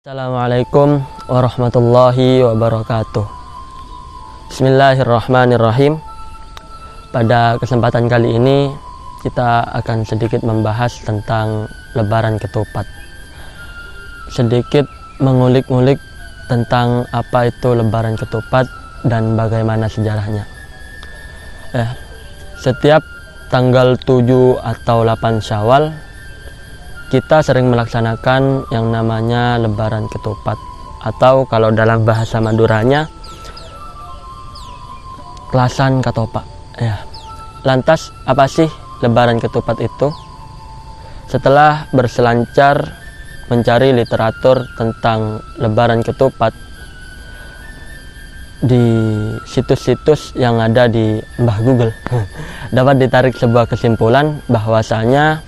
Assalamualaikum warahmatullahi wabarakatuh. Bismillahirrahmanirrahim. Pada kesempatan kali ini kita akan sedikit membahas tentang Lebaran Ketupat. Sedikit mengulik-ngulik tentang apa itu Lebaran Ketupat dan bagaimana sejarahnya. Setiap tanggal 7 atau 8 Syawal kita sering melaksanakan yang namanya Lebaran Ketupat, atau kalau dalam bahasa Maduranya Klasan Katopak. Lantas apa sih Lebaran Ketupat itu? Setelah berselancar mencari literatur tentang Lebaran Ketupat di situs-situs yang ada di Mbah Google, dapat ditarik sebuah kesimpulan bahwasanya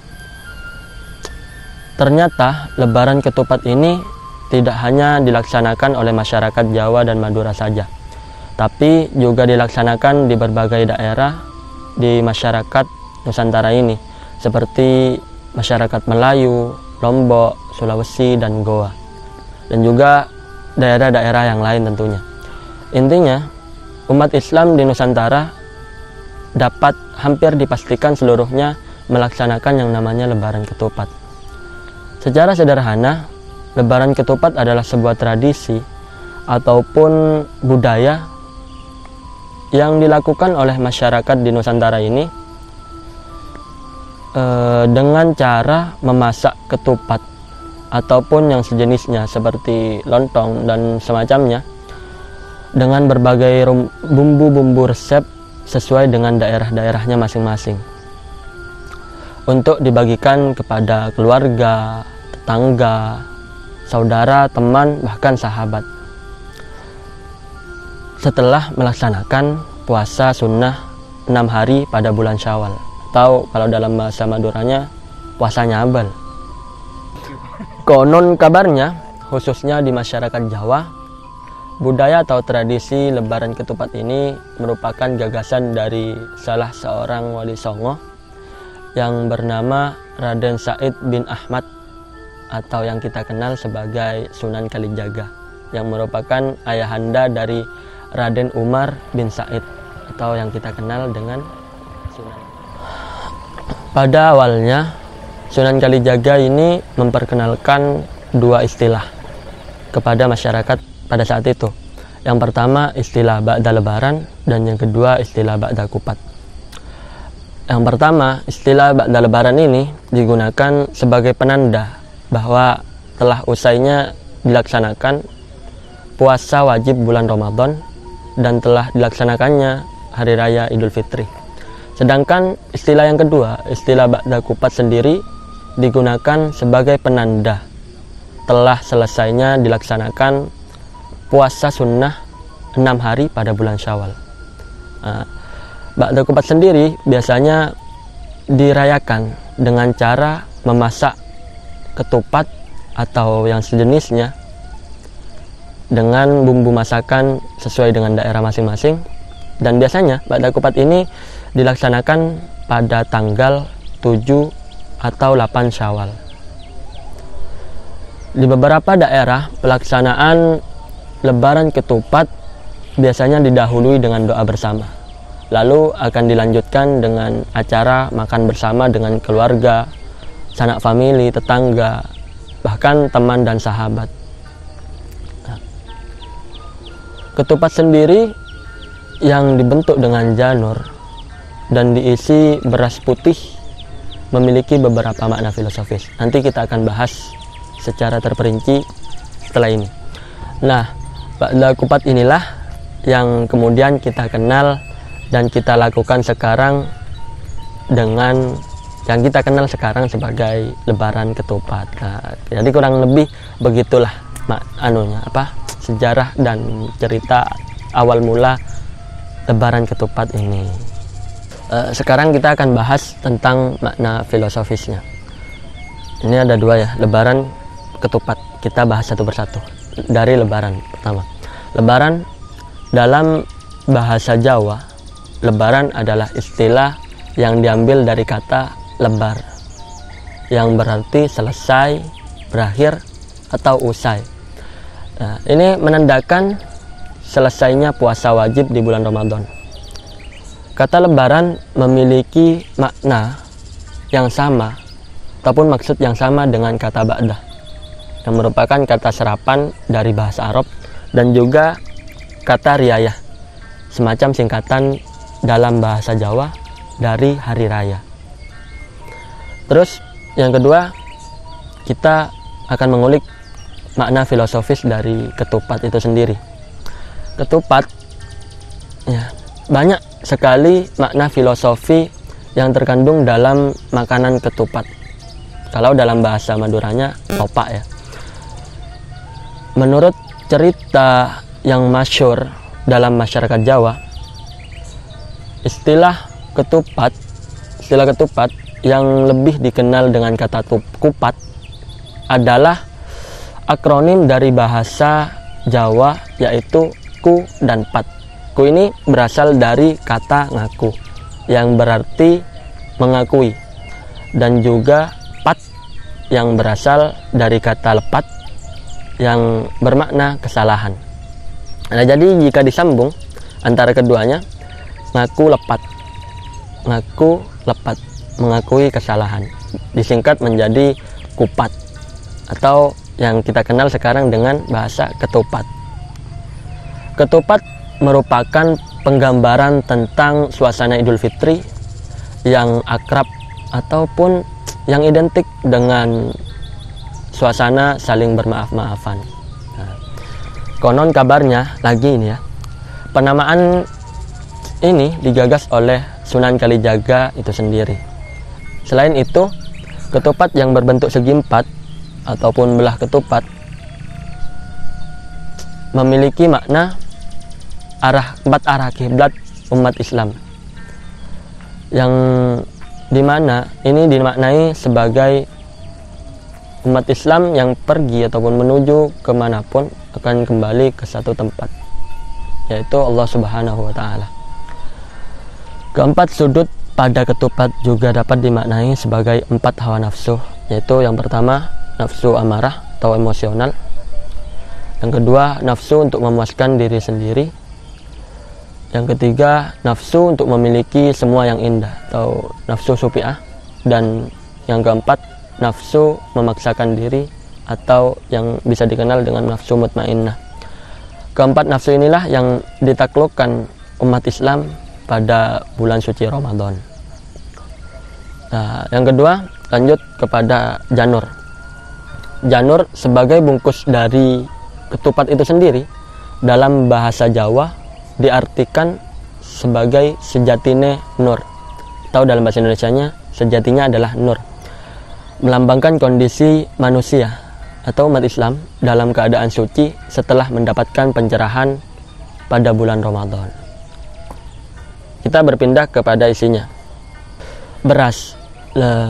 ternyata Lebaran Ketupat ini tidak hanya dilaksanakan oleh masyarakat Jawa dan Madura saja, tapi juga dilaksanakan di berbagai daerah di masyarakat Nusantara ini, seperti masyarakat Melayu, Lombok, Sulawesi, dan Goa, dan juga daerah-daerah yang lain tentunya. Intinya, umat Islam di Nusantara dapat hampir dipastikan seluruhnya melaksanakan yang namanya Lebaran Ketupat. Secara sederhana, Lebaran Ketupat adalah sebuah tradisi ataupun budaya yang dilakukan oleh masyarakat di Nusantara ini dengan cara memasak ketupat ataupun yang sejenisnya seperti lontong dan semacamnya dengan berbagai bumbu-bumbu resep sesuai dengan daerah-daerahnya masing-masing, untuk dibagikan kepada keluarga, tetangga, saudara, teman, bahkan sahabat. Setelah melaksanakan puasa sunnah 6 hari pada bulan Syawal, atau kalau dalam bahasa Maduranya puasa Nyabal. Konon kabarnya, khususnya di masyarakat Jawa, budaya atau tradisi Lebaran Ketupat ini merupakan gagasan dari salah seorang wali songo yang bernama Raden Said bin Ahmad, atau yang kita kenal sebagai Sunan Kalijaga, yang merupakan ayahanda dari Raden Umar bin Said, atau yang kita kenal dengan Sunan. Pada awalnya, Sunan Kalijaga ini memperkenalkan dua istilah kepada masyarakat pada saat itu. Yang pertama istilah Ba'da Lebaran, dan yang kedua istilah Ba'da Kupat. Yang pertama, istilah Ba'da Lebaran ini digunakan sebagai penanda bahwa telah usainya dilaksanakan puasa wajib bulan Ramadan dan telah dilaksanakannya Hari Raya Idul Fitri. Sedangkan istilah yang kedua, istilah Ba'da Kupat sendiri digunakan sebagai penanda telah selesainya dilaksanakan puasa sunnah 6 hari pada bulan Syawal. Ba'da Kupat sendiri biasanya dirayakan dengan cara memasak ketupat atau yang sejenisnya dengan bumbu masakan sesuai dengan daerah masing-masing, dan biasanya Ba'da Kupat ini dilaksanakan pada tanggal 7 atau 8 Syawal. Di beberapa daerah, pelaksanaan Lebaran Ketupat biasanya didahului dengan doa bersama, lalu akan dilanjutkan dengan acara makan bersama dengan keluarga, sanak famili, tetangga, bahkan teman dan sahabat. Ketupat sendiri yang dibentuk dengan janur dan diisi beras putih memiliki beberapa makna filosofis. Nanti kita akan bahas secara terperinci setelah ini. Nah, Ba'da Kupat inilah yang kemudian kita kenal dan kita lakukan sekarang dengan yang kita kenal sekarang sebagai Lebaran Ketupat. Nah, jadi kurang lebih begitulah sejarah dan cerita awal mula Lebaran Ketupat ini. Sekarang kita akan bahas tentang makna filosofisnya. Ini ada dua ya, Lebaran Ketupat. Kita bahas satu persatu. Dari Lebaran pertama. Lebaran dalam bahasa Jawa, Lebaran adalah istilah yang diambil dari kata lebar, yang berarti selesai, berakhir, atau usai. Nah, ini menandakan selesainya puasa wajib di bulan Ramadan. Kata lebaran memiliki makna yang sama ataupun maksud yang sama dengan kata ba'dah, yang merupakan kata serapan dari bahasa Arab, dan juga kata riayah, semacam singkatan dalam bahasa Jawa dari hari raya. Terus yang kedua, kita akan mengulik makna filosofis dari ketupat itu sendiri. Ketupat, ya, banyak sekali makna filosofi yang terkandung dalam makanan ketupat. Kalau dalam bahasa Maduranya topak, ya. Menurut cerita yang masyhur dalam masyarakat Jawa, istilah ketupat yang lebih dikenal dengan kata kupat adalah akronim dari bahasa Jawa, yaitu ku dan pat. Ku ini berasal dari kata ngaku yang berarti mengakui, dan juga pat yang berasal dari kata lepat yang bermakna kesalahan. Nah, jadi jika disambung antara keduanya, ngaku lepat, mengakui kesalahan, disingkat menjadi kupat, atau yang kita kenal sekarang dengan bahasa ketupat. Ketupat merupakan penggambaran tentang suasana Idul Fitri yang akrab ataupun yang identik dengan suasana saling bermaaf-maafan. Nah, konon kabarnya lagi ini, ya, penamaan ini digagas oleh Sunan Kalijaga itu sendiri. Selain itu, ketupat yang berbentuk segi empat ataupun belah ketupat memiliki makna empat arah kiblat umat Islam, yang dimana ini dimaknai sebagai umat Islam yang pergi ataupun menuju kemanapun akan kembali ke satu tempat, yaitu Allah Subhanahu wa Ta'ala. Keempat sudut pada ketupat juga dapat dimaknai sebagai empat hawa nafsu, yaitu yang pertama nafsu amarah atau emosional, yang kedua nafsu untuk memuaskan diri sendiri, yang ketiga nafsu untuk memiliki semua yang indah atau nafsu supi'ah, dan yang keempat nafsu memaksakan diri atau yang bisa dikenal dengan nafsu mutmainnah. Keempat nafsu inilah yang ditaklukkan umat Islam pada bulan suci Ramadan. Nah, yang kedua, lanjut kepada janur. Janur sebagai bungkus dari ketupat itu sendiri, dalam bahasa Jawa diartikan sebagai sejatine nur, atau dalam bahasa Indonesianya sejatinya adalah nur, melambangkan kondisi manusia atau umat Islam dalam keadaan suci setelah mendapatkan pencerahan pada bulan Ramadan. Kita berpindah kepada isinya. Beras.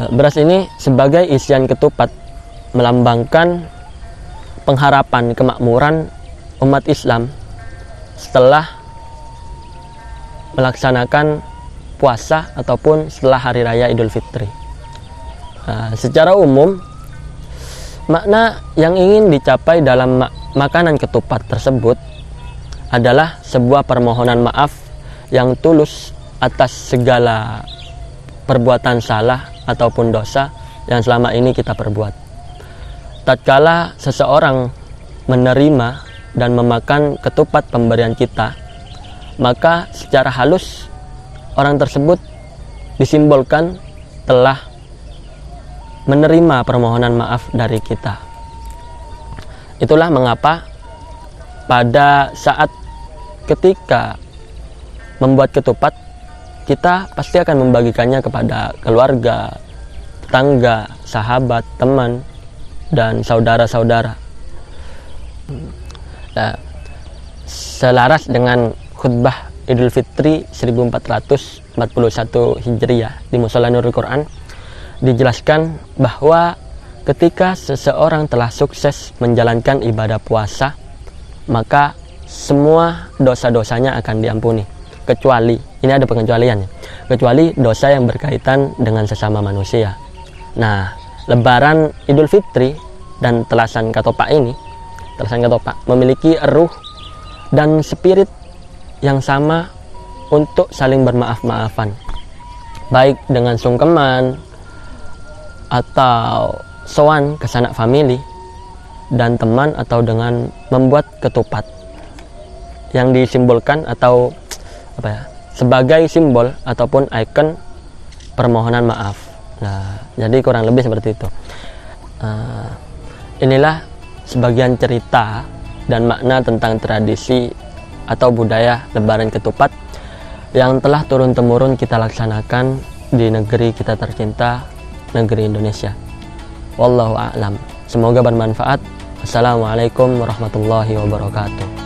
Beras ini sebagai isian ketupat melambangkan pengharapan kemakmuran umat Islam setelah melaksanakan puasa ataupun setelah hari raya Idul Fitri. Nah, secara umum, makna yang ingin dicapai dalam makanan ketupat tersebut adalah sebuah permohonan maaf yang tulus atas segala perbuatan salah ataupun dosa yang selama ini kita perbuat. Tatkala seseorang menerima dan memakan ketupat pemberian kita, maka secara halus orang tersebut disimbolkan telah menerima permohonan maaf dari kita. Itulah mengapa pada saat ketika membuat ketupat, kita pasti akan membagikannya kepada keluarga, tetangga, sahabat, teman, dan saudara-saudara. Nah, selaras dengan khutbah Idul Fitri 1441 Hijriah di Mushola Nurul Quran, dijelaskan bahwa ketika seseorang telah sukses menjalankan ibadah puasa, maka semua dosa-dosanya akan diampuni, kecuali, ini ada pengecualiannya, kecuali dosa yang berkaitan dengan sesama manusia. Nah, lebaran Idul Fitri dan telasan katopak ini terkesan ketupat memiliki ruh dan spirit yang sama untuk saling bermaaf-maafan, baik dengan sungkeman atau sowan ke sanak famili dan teman, atau dengan membuat ketupat yang disimbolkan atau sebagai simbol ataupun ikon permohonan maaf. Nah, jadi kurang lebih seperti itu. Inilah sebagian cerita dan makna tentang tradisi atau budaya Lebaran Ketupat yang telah turun-temurun kita laksanakan di negeri kita tercinta, negeri Indonesia. Wallahu a'lam. Semoga bermanfaat. Assalamualaikum warahmatullahi wabarakatuh.